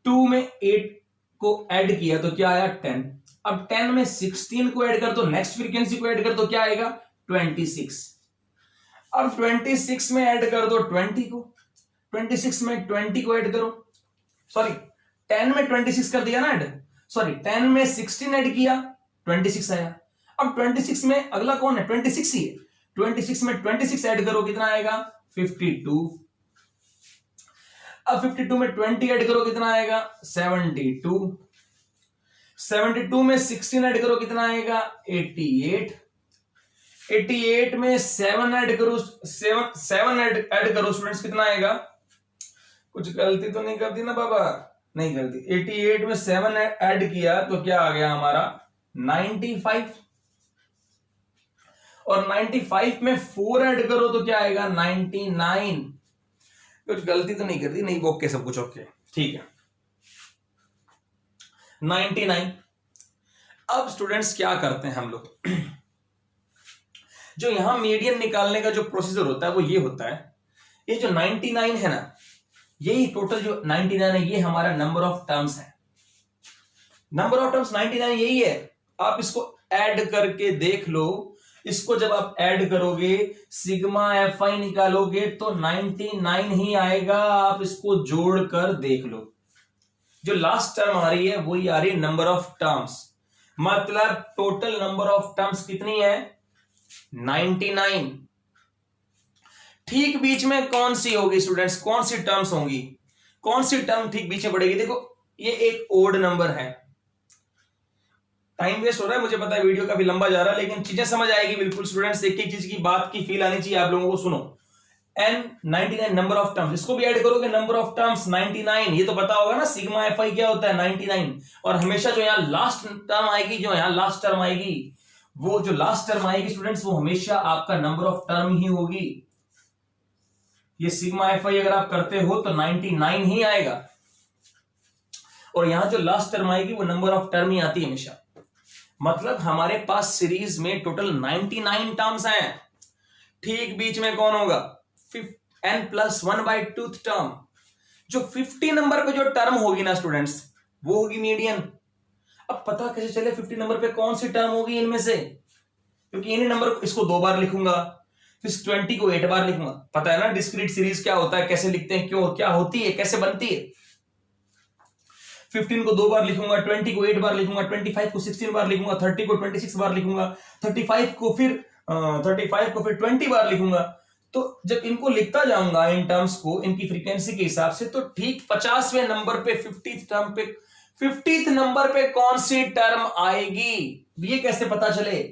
2 में 8 को ऐड किया तो क्या आया 10। अब 10 में 16 को ऐड कर दो, नेक्स्ट फ्रीक्वेंसी को ऐड कर दो, क्या आएगा 26। अब 26 में ऐड कर दो 20 को, 26 में 20 को ऐड करो, सॉरी 10 में 26 कर दिया ना ऐड, सॉरी 10 में 16 ऐड किया 26 आया। अब 26 में अगला कौन है 26 ही है, 26 में 26 ऐड करो कितना आएगा 52। अब 52 में 20 ऐड करो कितना आएगा 72। 72 में 16 ऐड करो कितना आएगा 88। 88 में 7 ऐड करो, 7 ऐड करो स्टूडेंट्स कितना आएगा, कुछ गलती तो नहीं कर दी ना बाबा, नहीं कर दी। 88 में 7 ऐड किया तो क्या आ गया हमारा 95। और 95 में 4 ऐड करो तो क्या आएगा 99। कुछ गलती तो नहीं कर दी, नहीं ओके सब कुछ ओके, ठीक है 99। अब स्टूडेंट्स क्या करते हैं हम लोग जो यहां मीडियन निकालने का जो प्रोसीजर होता है वो ये होता है, ये जो 99 है ना, यही टोटल जो 99 है ये हमारा नंबर ऑफ टर्म्स है। नंबर ऑफ टर्म्स 99 यही है। आप इसको ऐड करके देख लो, इसको जब आप ऐड करोगे सिग्मा FI निकालोगे तो 99 ही आएगा। आप इसको जोड़कर देख लो, जो लास्ट टर्म आ रही है वही आ रही है नंबर ऑफ टर्म्स, मतलब टोटल नंबर ऑफ टर्म्स कितनी है 99। ठीक बीच में कौन सी होगी स्टूडेंट्स, कौन सी टर्म्स होंगी, कौन सी टर्म ठीक बीच में पड़ेगी। देखो ये एक ओड नंबर है, टाइम वेस्ट हो रहा है मुझे पता है, वीडियो काफी लंबा जा रहा है, लेकिन चीजें समझ आएगी बिल्कुल स्टूडेंट्स। एक एक चीज की बात की फील आनी चाहिए आप लोगों को। सुनो N99 नंबर ऑफ टर्म्स, इसको भी ऐड करोगे नंबर ऑफ टर्म्स 99, ये तो पता होगा ना सिग्मा FI क्या होता है 99। और हमेशा जो यहाँ लास्ट टर्म आएगी, जो यहाँ लास्ट टर्म आएगी, वो जो लास्ट टर्म आएगी स्टूडेंट्स वो हमेशा आपका नंबर ऑफ टर्म ही होगी। ये सिग्मा FI अगर आप करते हो तो 99 ही आएगा, और यहां जो लास्ट टर्म आएगी वो नंबर ऑफ टर्म ही आती है हमेशा। मतलब हमारे पास सीरीज में टोटल 99 टर्म्स हैं। ठीक बीच में कौन होगा n+1/2 टर्म। जो 50 नंबर पे जो टर्म होगी ना स्टूडेंट्स वो होगी मीडियन। अब पता कैसे चले 50 नंबर पे कौन सी टर्म होगी इनमें से, क्योंकि इन्हीं नंबर इसको 2 बार लिखूंगा, फिर 20 को 8 बार लिखूंगा। पता है ना डिस्क्रीट सीरीज क्या होता है, कैसे लिखते हैं, क्यों क्या होती है, कैसे बनती है। 15 को 2 बार लिखूंगा, 20 को 8 बार लिखूंगा, 25 को 16 बार लिखूंगा, 30 को 26 बार लिखूंगा, 35 को फिर 20 बार लिखूंगा। तो जब इनको लिखता जाऊंगा इन टर्म्स को इनकी फ्रीक्वेंसी के हिसाब से, तो ठीक 50वें नंबर पे 50th नंबर पे कौन सी टर्म आएगी ये कैसे पता चले।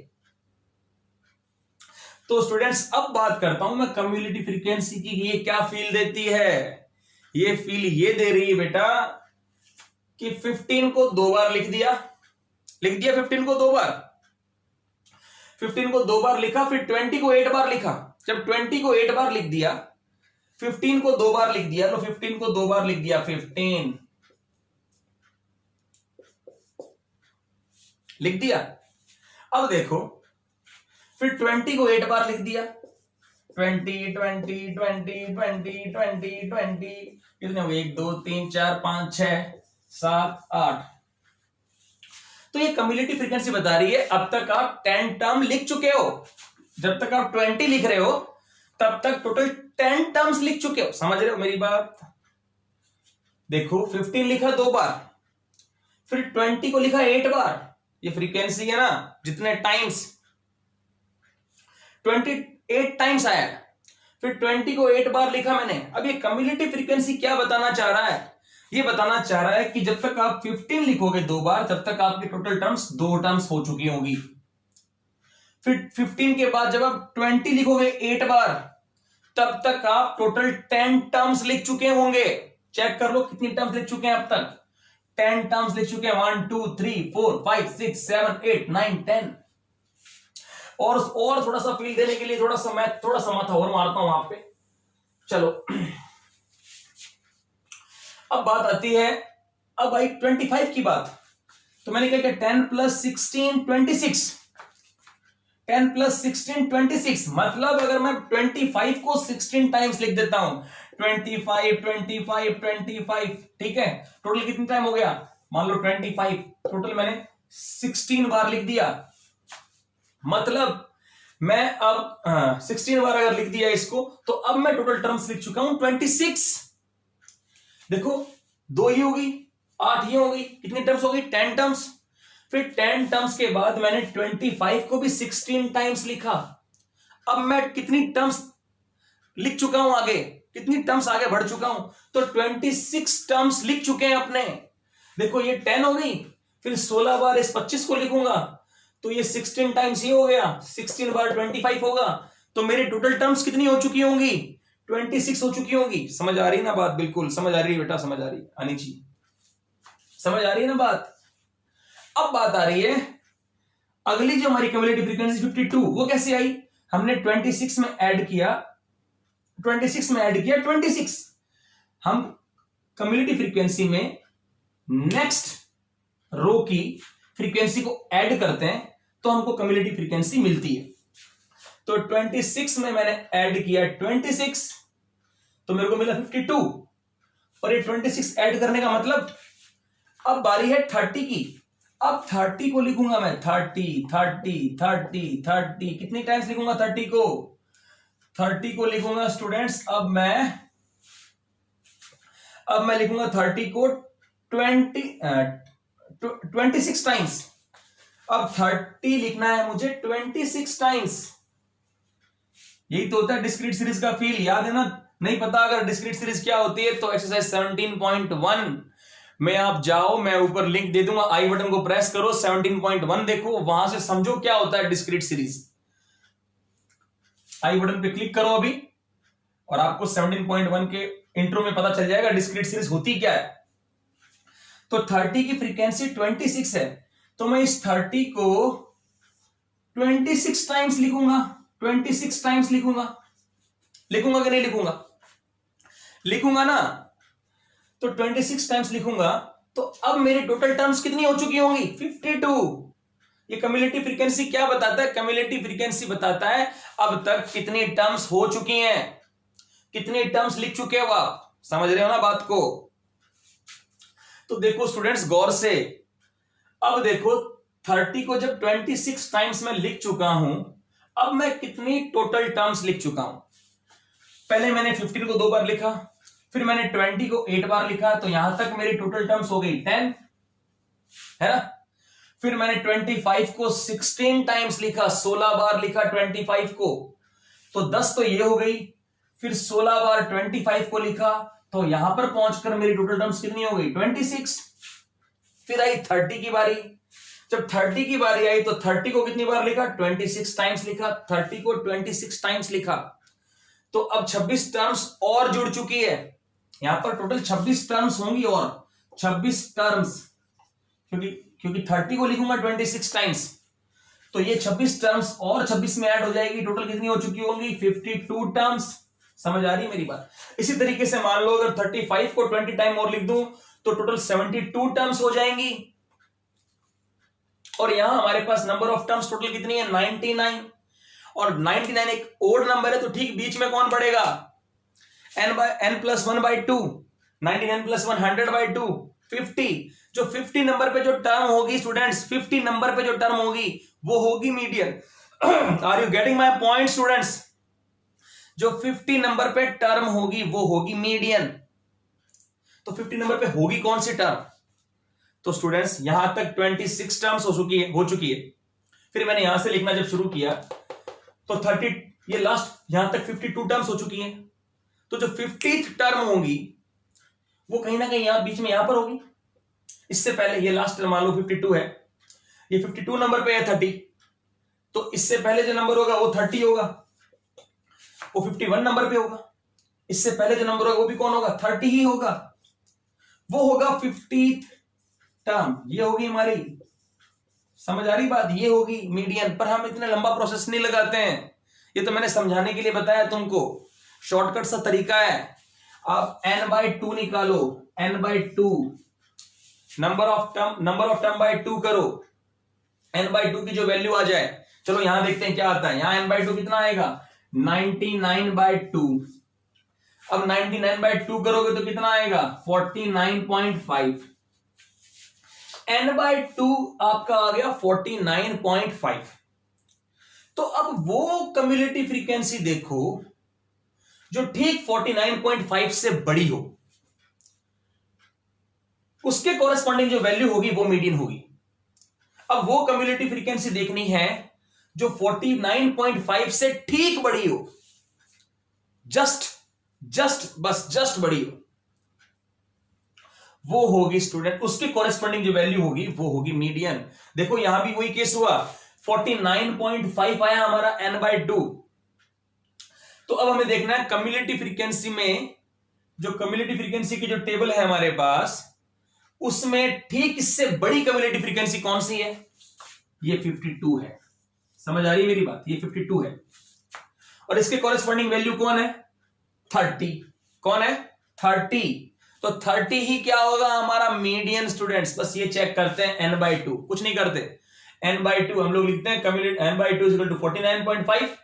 तो स्टूडेंट्स अब बात करता हूं मैं कम्युलेटिव फ्रीक्वेंसी की, ये क्या फील देती है। ये फील ये दे रही है बेटा कि 15 को 2 बार लिख दिया 15 को 2 बार, 15 को 2 बार लिखा, फिर 20 को 8 बार लिखा। जब 20 को 8 बार लिख दिया, 15 को 2 बार लिख दिया, तो 15 को 2 बार लिख दिया 15 लिख दिया। अब देखो फिर 20 को 8 बार लिख दिया, 20 20 20 20 20 20 कितने हो गए 1 2 3 4 5 6 7 8। तो ये कम्युलेटिव फ्रीक्वेंसी बता रही है अब तक आप 10 टर्म लिख चुके हो। जब तक आप 20 लिख रहे हो तब तक टोटल 10 टर्म्स लिख चुके हो। समझ रहे हो मेरी बात? देखो 15 लिखा 2 बार, फिर 20 को लिखा 8 बार, ये फ्रीक्वेंसी है ना, जितने टाइम्स 28 टाइम्स आया, फिर 20 को 8 बार लिखा मैंने। अब ये कम्युलेटिव फ्रीक्वेंसी क्या बताना चाह रहा है? ये बताना चाह रहा है कि जब तक आप 15 लिखोगे 2 बार, तब तक आपकी टोटल टर्म्स 2 टर्म्स हो चुकी होंगी। फिर 15 के बाद जब आप 20 लिखोगे 8 बार, तब तक आप टोटल 10 टर्म्स लिख चुके होंगे। चेक कर लो कितनी टर्म्स लिख चुके हैं अब तक। 10 टर्म्स लिख चुके हैं, 1 2 3 4 5 6 7 8 9 10। और थोड़ा सा फील देने के लिए थोड़ा सा माथा और मारता हूं वहां पे। चलो अब बात आती है, अब आई 25 की बात। तो मैंने क्या किया, 10 + 16 26, 10 + 16 26। मतलब अगर मैं 25 को 16 टाइम्स लिख देता हूं, 25 25 25, ठीक है, टोटल कितनी टाइम हो गया? मान लो 25, टोटल मैंने 16 बार लिख दिया। मतलब मैं अब 16 बार अगर लिख दिया इसको, तो अब मैं टोटल टर्म्स लिख चुका हूं 26। देखो 2 ही होगी, 8 ही होगी, कितनी टर्म्स होगी? 10 टर्म्स। फिर 10 टर्म्स के बाद मैंने 25 को भी 16 टाइम्स लिखा। अब मैं कितनी टर्म्स लिख चुका हूं आगे, कितनी टर्म्स आगे बढ़ चुका हूं? तो 26 टर्म्स लिख चुके हैं अपने। देखो ये 10 हो गई, फिर 16 बार इस 25 को लिखूंगा, तो ये 16 टाइम्स ही हो गया, 16 बार 25 होगा, तो मेरी टोटल टर्म्स कितनी हो चुकी होंगी? 26 हो चुकी होंगी। समझ आ रही ना बात? बिल्कुल समझ आ रही है बेटा, समझ आ रही है आनी चाहिए, समझ आ रही है ना बात? अब बात आ रही है अगली, जो हमारी क्यूमुलेटिव फ्रीक्वेंसी 52, वो कैसे आई? हमने 26 में ऐड किया, 26। हम क्यूमुलेटिव फ्रीक्वेंसी में नेक्स्ट रो की फ्रीक्वेंसी को ऐड करते हैं, तो हमको क्यूमुलेटिव फ्रीक्वेंसी मिलती है। तो 26 में मैंने ऐड किया 26, तो मेरे को मिला 52। और ये 26 ऐड करने का मतलब, अब बारी है 30 की। अब 30 को लिखूंगा मैं 30। कितनी टाइम्स लिखूंगा 30 को? 30 को लिखूंगा स्टूडेंट्स, अब मैं लिखूंगा 30 को 26 टाइम्स। अब 30 लिखना है मुझे 26 टाइम्स। यही तो होता है डिस्क्रीट सीरीज का फील, याद है ना? नहीं पता अगर डिस्क्रीट सीरीज क्या होती है, तो एक्सरसाइज 17.1 में आप जाओ, मैं ऊपर लिंक दे दूंगा, आई बटन को प्रेस करो, 17.1 देखो, वहां से समझो क्या होता है डिस्क्रीट सीरीज। आई बटन पे क्लिक करो अभी, और आपको 17.1 के इंट्रो में पता चल जाएगा डिस्क्रीट सीरीज होती क्या है। तो 30 की फ्रीक्वेंसी 26 है, तो मैं इस 30 को 26 टाइम्स लिखूंगा। 26 टाइम्स लिखूंगा कि नहीं लिखूंगा? लिखूंगा ना। तो 26 टाइम्स लिखूंगा, तो अब मेरी टोटल टर्म्स कितनी हो चुकी होंगी? 52। ये क्यूमुलेटिव फ्रीक्वेंसी क्या बताता है? क्यूमुलेटिव फ्रीक्वेंसी बताता है अब तक कितनी टर्म्स हो चुकी हैं, कितनी टर्म्स लिख चुके हो आप। समझ रहे हो ना बात को? तो देखो स्टूडेंट्स गौर से, अब देखो 30 को जब 26 टाइम्स में लिख चुका हूं, अब मैं कितनी टोटल टर्म्स लिख चुका हूं? पहले मैंने 15 को 2 बार लिखा, फिर मैंने 20 को 8 बार लिखा, तो यहां तक मेरी टोटल टर्म्स हो गई 10, है ना? फिर मैंने 25 को 16 टाइम्स लिखा, 16 बार लिखा 25 को, तो 10 तो ये हो गई। फिर 16 बार 25 को लिखा, तो यहां पर पहुंचकर मेरी टोटल टर्म्स कितनी हो गई? 26। फिर आई 30 की बारी। जब 30 की बारी आई, तो 30 को कितनी बार लिखा? 26 टाइम्स लिखा। 30 को 26 टाइम्स लिखा, तो अब 26 टर्म्स और जुड़ चुकी है। यहां पर टोटल 26 टर्म्स होंगी, और 26 टर्म्स, क्योंकि 30 को लिखूंगा 26 टाइम्स, तो ये 26 टर्म्स और 26 में ऐड हो जाएगी। टोटल कितनी हो चुकी होंगी? 52 टर्म्स। समझ आ रही है मेरी बात? इसी तरीके से मान लो अगर 35 को 20 टाइम और लिख दूं, तो टोटल 72 टर्म्स हो जाएंगी। और यहां हमारे पास नंबर ऑफ टर्म्स टोटल कितनी है? 99। और 99 एक ओड नंबर है, तो ठीक बीच में कौन पड़ेगा? n+1/2। 99 + 1 100/2, 50। जो 50 नंबर पे जो टर्म होगी स्टूडेंट्स, 50 नंबर पे जो टर्म होगी, वो होगी median. Are you getting my point students? जो 50 नंबर पे टर्म होगी वो होगी मीडियन। तो 50 नंबर पे होगी कौन सी टर्म? तो स्टूडेंट्स यहां तक 26 टर्म्स हो चुकी है। फिर मैंने यहां से लिखना जब शुरू किया तो 30, ये लास्ट यहां तक 52 टर्म्स हो चुकी हैं। तो जो 50th टर्म होगी वो कहीं ना कहीं यहां बीच में यहां पर होगी। इससे पहले ये लास्ट मान लो 52 है, ये 52 नंबर पे है 30, तो इससे पहले जो नंबर होगा वो 30 होगा, वो 51 नंबर पे होगा। इससे पहले जो नंबर होगा वो भी कौन होगा? 30 ही होगा, वो होगा 50th टर्म। ये होगी हमारी, समझ आ रही बात, ये होगी मीडियन। पर हम इतना लंबा प्रोसेस नहीं लगाते हैं, ये तो मैंने समझाने के लिए बताया तुमको, शॉर्टकट सा तरीका है। आप n/2 निकालो, n/2 number of term by 2 करो, n/2 की जो वैल्यू आ जाए। चलो यहां देखते हैं क्या आता है। यहां n/2 कितना आएगा? 99/2। अब 99/2 करोगे तो कितना आएगा? 49.5। n/2 आपका आ गया 49.5। तो अब वो कम्युलेटिव फ्रीक्वेंसी देखो जो ठीक 49.5 से बड़ी हो, उसके कोरेस्पॉन्डिंग जो वैल्यू होगी वो मीडियन होगी। अब वो कम्युलेटिव फ्रीक्वेंसी देखनी है जो 49.5 से ठीक बड़ी हो, जस्ट बड़ी हो, वो होगी स्टूडेंट, उसके कोरेस्पॉन्डिंग जो वैल्यू होगी वो होगी मीडियन। देखो यहां भी वही केस हुआ, 49.5 आया हमारा n/2। तो अब हमें देखना है कम्युलेटिव फ्रीक्वेंसी में, जो कम्युलेटिव फ्रीक्वेंसी की जो टेबल है हमारे पास, उसमें ठीक इससे बड़ी कम्युलेटिव फ्रीक्वेंसी कौन सी है? ये 52 है। समझ आ रही है मेरी बात? ये 52 है और इसके कॉरेस्पॉन्डिंग वैल्यू कौन है? 30। कौन है? 30। तो 30 ही क्या होगा? हमारा मीडियन स्टूडेंट्स। बस ये चेक करते हैं n/2, कुछ नहीं करते। n/2 हम लोग लिखते हैं कम्युलेटिव n/2 इक्वल टू 49.5।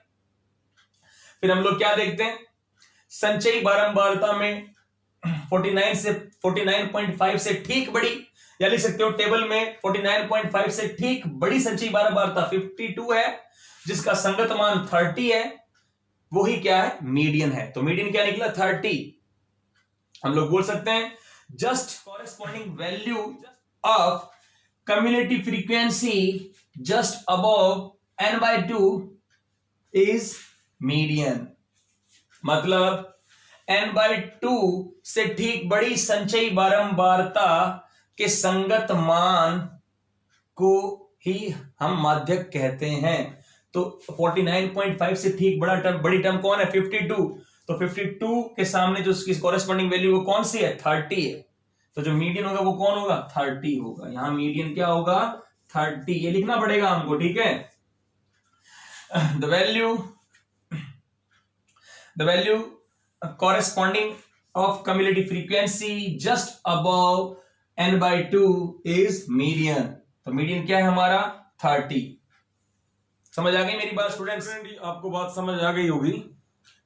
फिर हम लोग क्या देखते हैं? संचयी बारंबारता में 49.5 से ठीक बड़ी, या लिख सकते हो टेबल में 49.5 से ठीक बड़ी संचयी बारंबारता 52 है, जिसका संगत मान 30 है, वही क्या है? मीडियन है। तो मीडियन क्या निकला? 30। हम लोग बोल सकते हैं just corresponding value of cumulative frequency just above n/2 is median. मतलब n/2 से ठीक बड़ी संचयी बारंबारता के संगत मान को ही हम माध्यक कहते हैं। तो 49.5 से ठीक बड़ी टर्म कौन है? 52। तो 52 के सामने जो उसकी कॉरेस्पॉन्डिंग वैल्यू वो कौन सी है? 30 है। तो जो मीडियन होगा वो कौन होगा? 30 होगा। यहां मीडियन क्या होगा? 30। ये लिखना पड़ेगा हमको, ठीक है? the value corresponding of cumulative frequency just above n/2 is median। तो मीडियन क्या है हमारा? 30। समझ आ गई मेरी बात स्टूडेंट्स? आपको बात समझ आ गई होगी।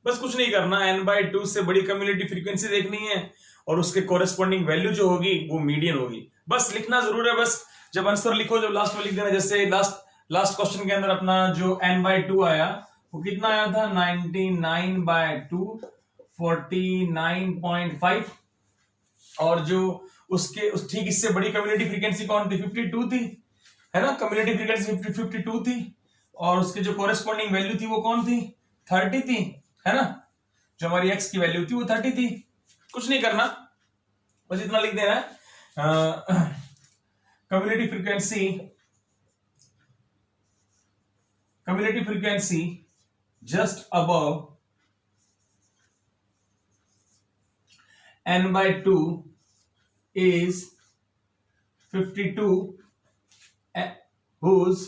बस कुछ नहीं करना, n/2 से बड़ी कम्युलेटिव फ्रीक्वेंसी देखनी है और उसके कोरेस्पॉन्डिंग वैल्यू जो होगी वो मीडियन होगी। बस लिखना जरूर है। बस जब आंसर लिखो, जब लास्ट में लिख देना। जैसे लास्ट क्वेश्चन के अंदर अपना जो n/2 आया वो कितना आया था? 99/2, 49.5। और जो उसके ठीक इससे बड़ी कम्युलेटिव फ्रीक्वेंसी कौन थी? 52 थी, है ना? कम्युलेटिव फ्रीक्वेंसी 52 थी और उसके जो कोरेस्पॉन्डिंग वैल्यू थी वो कौन थी? 30 थी, है ना? जो हमारी x की वैल्यू थी वो 30 थी। कुछ नहीं करना, बस इतना लिख देना है cumulative frequency just above n/2 is 52 whose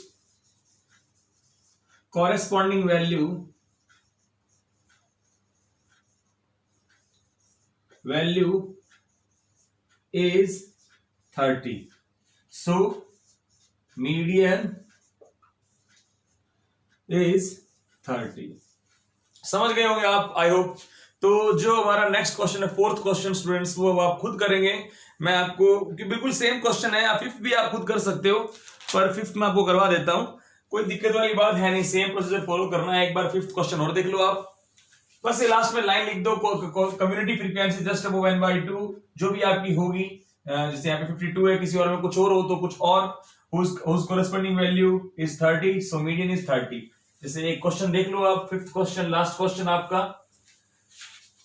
corresponding value is 30। so median is 30। समझ गए होंगे आप, आई होप। तो जो हमारा नेक्स्ट क्वेश्चन है, फोर्थ क्वेश्चन स्टूडेंट्स, वो आप खुद करेंगे। मैं आपको, कि बिल्कुल सेम क्वेश्चन है, या फिफ्थ भी आप खुद कर सकते हो, पर फिफ्थ में आपको करवा देता हूं। कोई दिक्कत वाली बात है नहीं, सेम प्रोसीजर फॉलो करना है। एक बार फिफ्थ क्वेश्चन और देख लो आप। बस ये लास्ट में लाइन लिख दो, community frequency just above n/2 जो भी आपकी होगी, जैसे यहाँ पे 52 है, किसी और में कुछ और हो तो कुछ और, whose corresponding value is 30, so median is 30। जैसे एक क्वेश्चन देख लो आप, फिफ्थ क्वेश्चन, लास्ट क्वेश्चन आपका,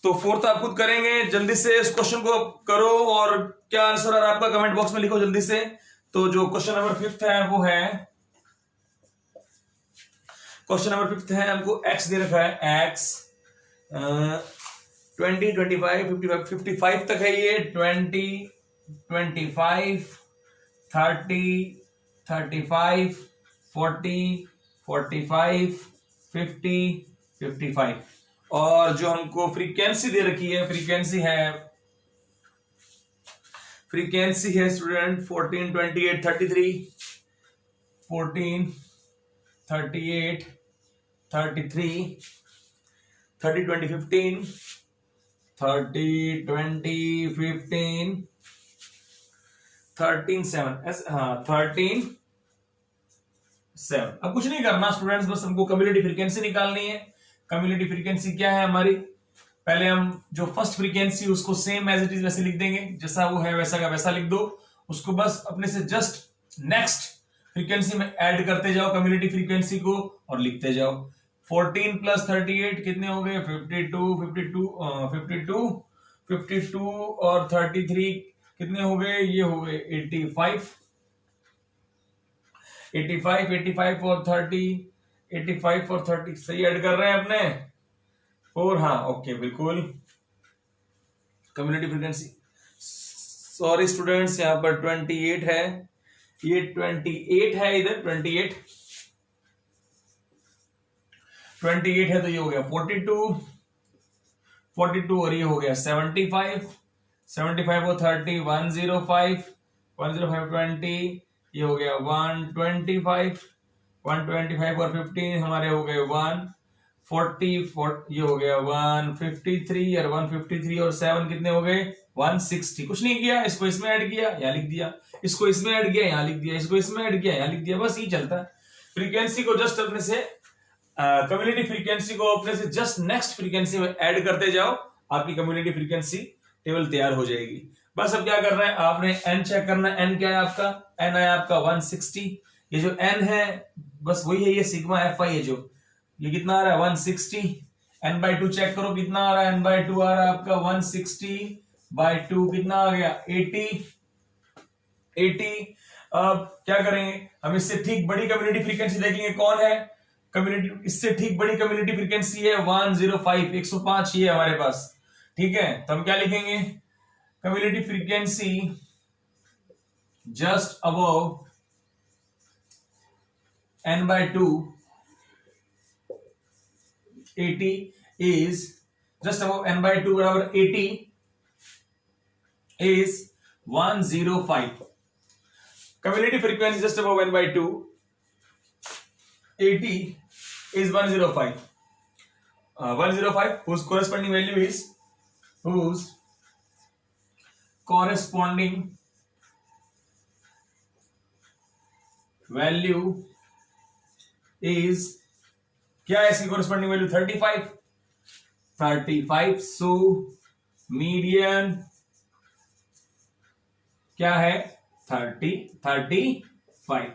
तो फोर्थ आप खुद करेंगे। जल्दी से इस क्वेश्चन को करो और क्या आंसर है आपका कमेंट बॉक्स में लिखो जल्दी से। तो जो क्वेश्चन नंबर फिफ्थ है वो है, क्वेश्चन नंबर फिफ्थ है, हमको x दे रखा है, x 20, 25, 55, 55 तक है ये, 20, 25, 30, 35, 40, 45, 50, 55, और जो हमको फ्रीक्वेंसी दे रखी है, फ्रीक्वेंसी है स्टूडेंट 14, 28, 33, 14, 38, 33, 30, 20, 15, 30, 20, 15, 13, 7, हाँ 13, 7। अब कुछ नहीं करना स्टूडेंट्स, बस हमको कम्युनिटी फ्रीक्वेंसी निकालनी है। कम्युनिटी फ्रीक्वेंसी क्या है हमारी, पहले हम जो फर्स्ट फ्रीक्वेंसी उसको सेम एज इट इज वैसे लिख देंगे, जैसा वो है वैसा का वैसा लिख दो, उसको बस अपने से जस्ट नेक्स्ट फ्रीक्वेंसी में ऐड करते जाओ कम्युनिटी फ्रीक्वेंसी को और लिखते जाओ। 14 प्लस 38 कितने हो गए, 52 और 33 कितने हो गए, ये हो गए 85 और 30, 85 और 30 सही ऐड कर रहे हैं अपने, और हाँ ओके बिल्कुल। कम्युनिटी फ्रीक्वेंसी, सॉरी स्टूडेंट्स, यहां पर 28 है, ये 28 है, इधर 28 है, तो ये हो गया 42 और ये हो गया 75 और 30, 105, 20, ये हो गया 125 और 15 हमारे हो गए 140, ये हो गया 153 और 153 और 7 कितने हो गए 160। कुछ नहीं किया, इसको इसमें ऐड किया, यहाँ लिख दिया, इसको इसमें ऐड किया, यहाँ लिख दिया, इसको इसमें ऐड किया, यहाँ लिख दिया, बस ये चलता है। फ्रीक्वेंसी को जस्ट अपने से कम्युनिटी फ्रीक्वेंसी को अपने से जस्ट नेक्स्ट फ्रीक्वेंसी में ऐड करते जाओ, आपकी कम्युनिटी फ्रीक्वेंसी टेबल तैयार हो जाएगी। बस अब क्या करना है, आपने n चेक करना है, n क्या है आपका, n है आपका 160, ये जो n है बस वही है, ये सिग्मा fi है, जो ये कितना आ रहा है 160, n/2 चेक करो कितना आ रहा है, n/2 आ रहा है आपका 160/2 कितना आ गया 80। अब क्या करेंगे, हम इससे ठीक बड़ी कम्युनिटी फ्रीक्वेंसी देखेंगे, कौन है कम्युनिटी, इससे ठीक बड़ी कम्युनिटी फ्रीक्वेंसी है 105, 105 ये है हमारे पास, ठीक है। तो हम क्या लिखेंगे, community frequency just above n/2 80 is just above n/2 बराबर 80 is 105। Community frequency just above n/2 80 is 105, 105 whose corresponding value is, whose corresponding value is, क्या है इसकी corresponding value 35, so median क्या है 35।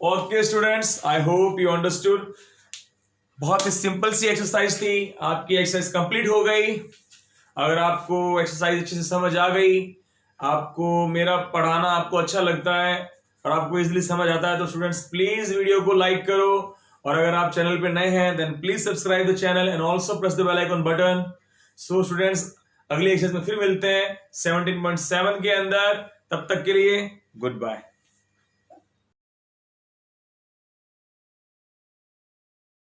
Okay students, I hope you understood. बहुत ही simple सी exercise थी, आपकी exercise complete हो गई। अगर आपको एक्सरसाइज अच्छे से समझ आ गई, आपको मेरा पढ़ाना आपको अच्छा लगता है और आपको इजीली समझ आता है, तो स्टूडेंट्स प्लीज वीडियो को लाइक करो, और अगर आप चैनल पे नए हैं then please subscribe the channel and also press the bell icon button. So students अगली एक्सरसाइज में फिर मिलते हैं 17.7 के अंदर, तब तक के लिए गुड बाय।